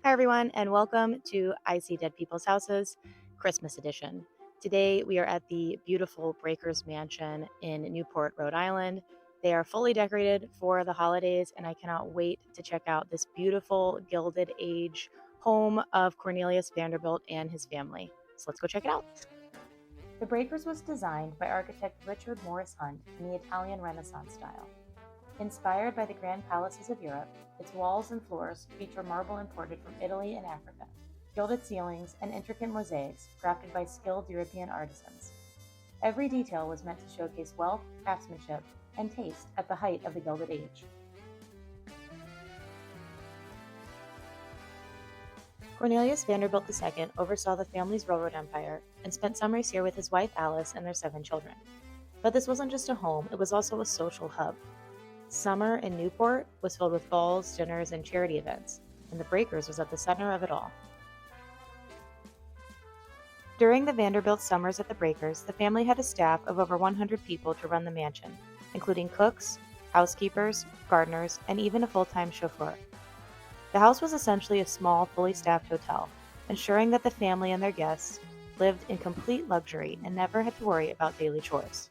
Hi, everyone, and welcome to I See Dead People's Houses Christmas Edition. Today, we are at the beautiful Breakers Mansion in Newport, Rhode Island. They are fully decorated for the holidays, and I cannot wait to check out this beautiful Gilded Age home of Cornelius Vanderbilt and his family. So let's go check it out. The Breakers was designed by architect Richard Morris Hunt in the Italian Renaissance style. Inspired by the grand palaces of Europe, its walls and floors feature marble imported from Italy and Africa, gilded ceilings, and intricate mosaics crafted by skilled European artisans. Every detail was meant to showcase wealth, craftsmanship, and taste at the height of the Gilded Age. Cornelius Vanderbilt II oversaw the family's railroad empire and spent summers here with his wife Alice and their 7 children. But this wasn't just a home, it was also a social hub. Summer in Newport was filled with balls, dinners, and charity events, and the Breakers was at the center of it all. During the Vanderbilt summers at the Breakers, the family had a staff of over 100 people to run the mansion, including cooks, housekeepers, gardeners, and even a full-time chauffeur. The house was essentially a small, fully staffed hotel, ensuring that the family and their guests lived in complete luxury and never had to worry about daily chores.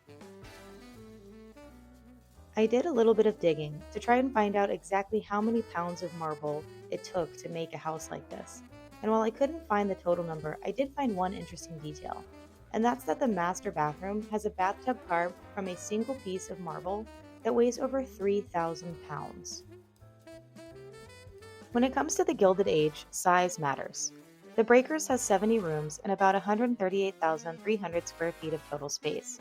I did a little bit of digging to try and find out exactly how many pounds of marble it took to make a house like this. And while I couldn't find the total number, I did find one interesting detail, and that's that the master bathroom has a bathtub carved from a single piece of marble that weighs over 3,000 pounds. When it comes to the Gilded Age, size matters. The Breakers has 70 rooms and about 138,300 square feet of total space.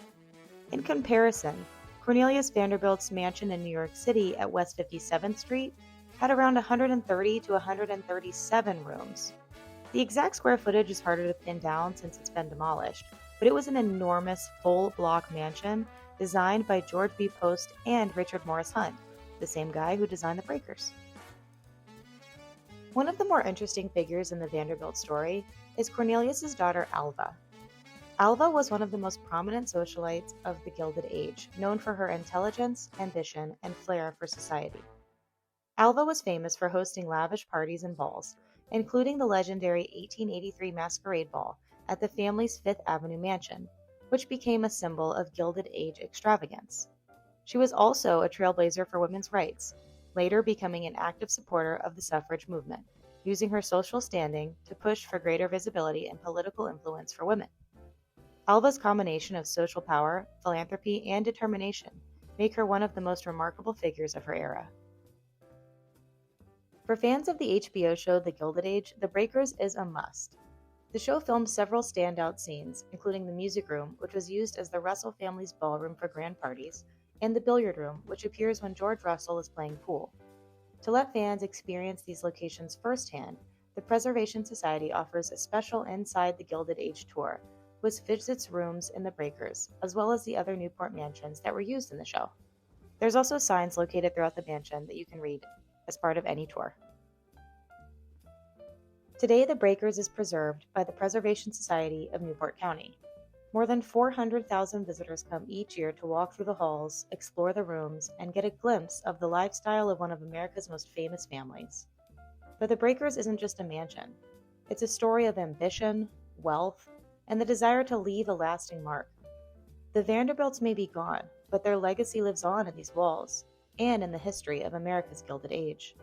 In comparison, Cornelius Vanderbilt's mansion in New York City at West 57th Street had around 130 to 137 rooms. The exact square footage is harder to pin down since it's been demolished, but it was an enormous full-block mansion designed by George B. Post and Richard Morris Hunt, the same guy who designed the Breakers. One of the more interesting figures in the Vanderbilt story is Cornelius's daughter Alva. Alva was one of the most prominent socialites of the Gilded Age, known for her intelligence, ambition, and flair for society. Alva was famous for hosting lavish parties and balls, including the legendary 1883 Masquerade Ball at the family's Fifth Avenue mansion, which became a symbol of Gilded Age extravagance. She was also a trailblazer for women's rights, later becoming an active supporter of the suffrage movement, using her social standing to push for greater visibility and political influence for women. Alva's combination of social power, philanthropy, and determination make her one of the most remarkable figures of her era. For fans of the HBO show The Gilded Age, The Breakers is a must. The show filmed several standout scenes, including the music room, which was used as the Russell family's ballroom for grand parties, and the billiard room, which appears when George Russell is playing pool. To let fans experience these locations firsthand, the Preservation Society offers a special Inside the Gilded Age tour, which visits rooms in the Breakers, as well as the other Newport mansions that were used in the show. There's also signs located throughout the mansion that you can read as part of any tour. Today, the Breakers is preserved by the Preservation Society of Newport County. More than 400,000 visitors come each year to walk through the halls, explore the rooms, and get a glimpse of the lifestyle of one of America's most famous families. But the Breakers isn't just a mansion. It's a story of ambition, wealth, and the desire to leave a lasting mark. The Vanderbilts may be gone, but their legacy lives on in these walls, and in the history of America's Gilded Age.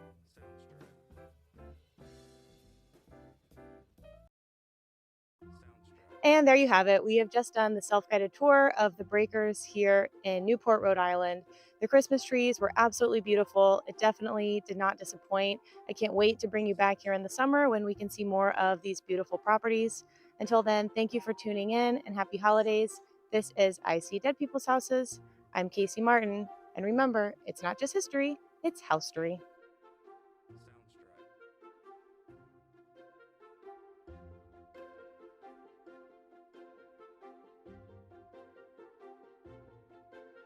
And there you have it. We have just done the self-guided tour of the Breakers here in Newport, Rhode Island. The Christmas trees were absolutely beautiful. It definitely did not disappoint. I can't wait to bring you back here in the summer when we can see more of these beautiful properties. Until then, thank you for tuning in and happy holidays. This is I See Dead People's Houses. I'm Casey Martin. And remember, it's not just history, it's housestory.